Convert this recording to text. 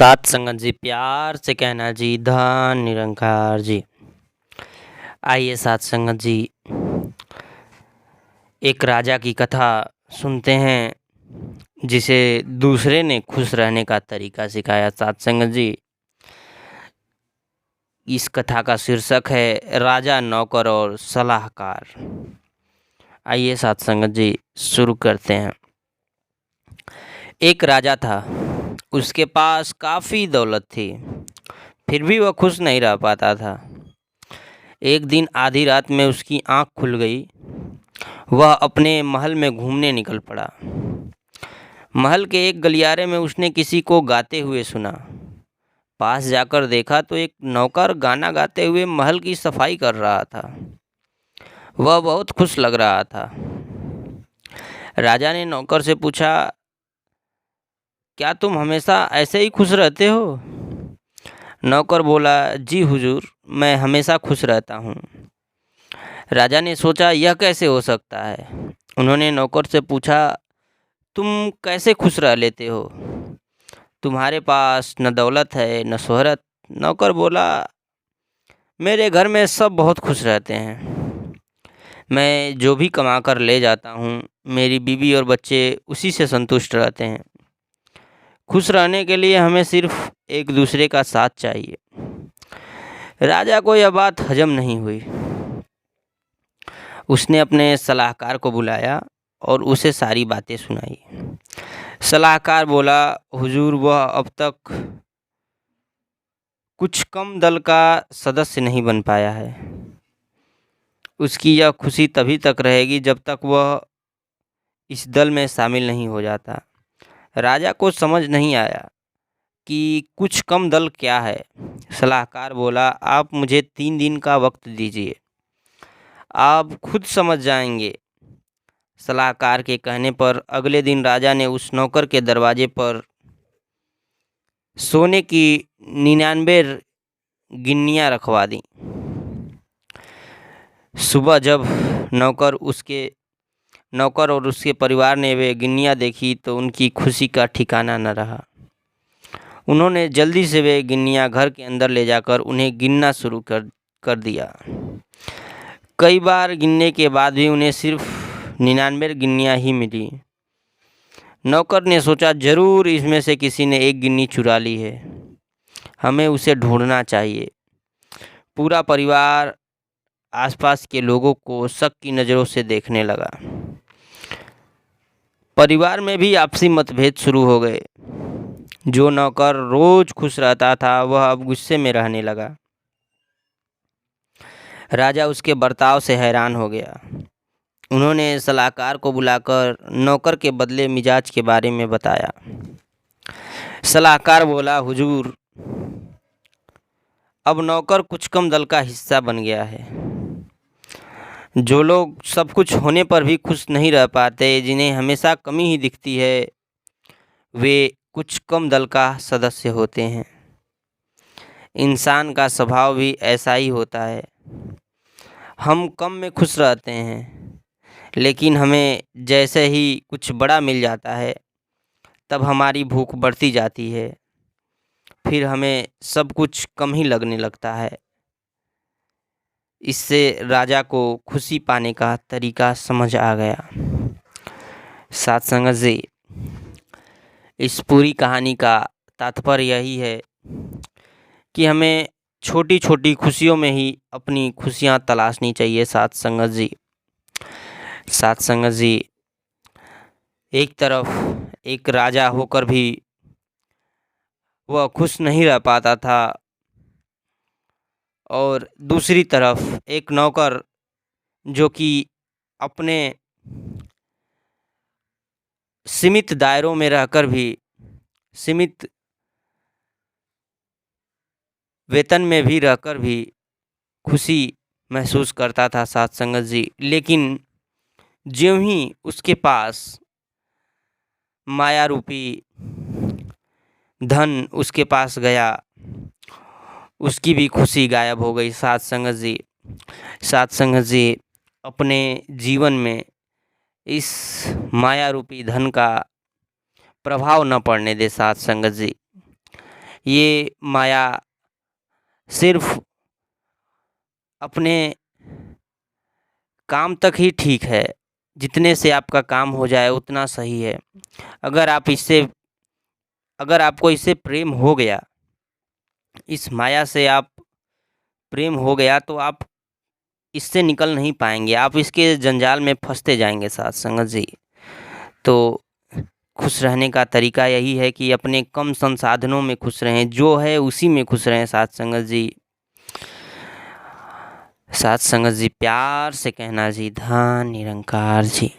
सात संगत जी, प्यार से कहना जी, धन निरंकार जी। आइए सात संगत जी, एक राजा की कथा सुनते हैं जिसे दूसरे ने खुश रहने का तरीका सिखाया। सात संगत जी, इस कथा का शीर्षक है राजा, नौकर और सलाहकार। आइए सात संगत जी, शुरू करते हैं। एक राजा था, उसके पास काफ़ी दौलत थी, फिर भी वह खुश नहीं रह पाता था। एक दिन आधी रात में उसकी आंख खुल गई। वह अपने महल में घूमने निकल पड़ा। महल के एक गलियारे में उसने किसी को गाते हुए सुना। पास जाकर देखा तो एक नौकर गाना गाते हुए महल की सफाई कर रहा था। वह बहुत खुश लग रहा था। राजा ने नौकर से पूछा, क्या तुम हमेशा ऐसे ही खुश रहते हो? नौकर बोला, जी हुजूर, मैं हमेशा खुश रहता हूँ। राजा ने सोचा, यह कैसे हो सकता है। उन्होंने नौकर से पूछा, तुम कैसे खुश रह लेते हो? तुम्हारे पास न दौलत है न शोहरत। नौकर बोला, मेरे घर में सब बहुत खुश रहते हैं। मैं जो भी कमा कर ले जाता हूँ, मेरी बीवी और बच्चे उसी से संतुष्ट रहते हैं। खुश रहने के लिए हमें सिर्फ एक दूसरे का साथ चाहिए। राजा को यह बात हजम नहीं हुई। उसने अपने सलाहकार को बुलाया और उसे सारी बातें सुनाई। सलाहकार बोला, हुजूर, वह अब तक कुछ कम दल का सदस्य नहीं बन पाया है। उसकी यह खुशी तभी तक रहेगी जब तक वह इस दल में शामिल नहीं हो जाता। राजा को समझ नहीं आया कि कुछ कम दल क्या है। सलाहकार बोला, आप मुझे 3 दिन का वक्त दीजिए, आप खुद समझ जाएंगे। सलाहकार के कहने पर अगले दिन राजा ने उस नौकर के दरवाजे पर सोने की 99 गिन्नियाँ रखवा दी। सुबह जब नौकर और उसके परिवार ने वे गिन्नियाँ देखी तो उनकी खुशी का ठिकाना न रहा। उन्होंने जल्दी से वे गिन्नियाँ घर के अंदर ले जाकर उन्हें गिनना शुरू कर दिया। कई बार गिनने के बाद भी उन्हें सिर्फ 99 गिन्नियाँ ही मिली। नौकर ने सोचा, जरूर इसमें से किसी ने एक गिन्नी चुरा ली है, हमें उसे ढूंढना चाहिए। पूरा परिवार आसपास के लोगों को शक की नज़रों से देखने लगा। परिवार में भी आपसी मतभेद शुरू हो गए। जो नौकर रोज खुश रहता था वह अब गुस्से में रहने लगा। राजा उसके बर्ताव से हैरान हो गया। उन्होंने सलाहकार को बुलाकर नौकर के बदले मिजाज के बारे में बताया। सलाहकार बोला, हुजूर, अब नौकर कुछ कम दल का हिस्सा बन गया है। जो लोग सब कुछ होने पर भी खुश नहीं रह पाते, जिन्हें हमेशा कमी ही दिखती है, वे कुछ कम दल का सदस्य होते हैं। इंसान का स्वभाव भी ऐसा ही होता है। हम कम में खुश रहते हैं, लेकिन हमें जैसे ही कुछ बड़ा मिल जाता है तब हमारी भूख बढ़ती जाती है। फिर हमें सब कुछ कम ही लगने लगता है। इससे राजा को खुशी पाने का तरीका समझ आ गया। साथ संगत जी, इस पूरी कहानी का तात्पर्य यही है कि हमें छोटी छोटी खुशियों में ही अपनी खुशियाँ तलाशनी चाहिए। साथ संगत जी, एक तरफ एक राजा होकर भी वह खुश नहीं रह पाता था और दूसरी तरफ एक नौकर जो कि अपने सीमित दायरों में रहकर भी, सीमित वेतन में भी रहकर भी खुशी महसूस करता था। साथ संगत जी, लेकिन ज्यों ही उसके पास माया रूपी धन उसके पास गया, उसकी भी खुशी गायब हो गई। साथ संगत जी, अपने जीवन में इस माया रूपी धन का प्रभाव न पड़ने दे। साथ संगत जी, ये माया सिर्फ अपने काम तक ही ठीक है, जितने से आपका काम हो जाए उतना सही है। अगर आपको इससे प्रेम हो गया, इस माया से आप प्रेम हो गया, तो आप इससे निकल नहीं पाएंगे, आप इसके जंजाल में फंसते जाएंगे साथ संगत जी। तो खुश रहने का तरीका यही है कि अपने कम संसाधनों में खुश रहें, जो है उसी में खुश रहें साथ संगत जी। साथ संगत जी, प्यार से कहना जी, धन निरंकार जी।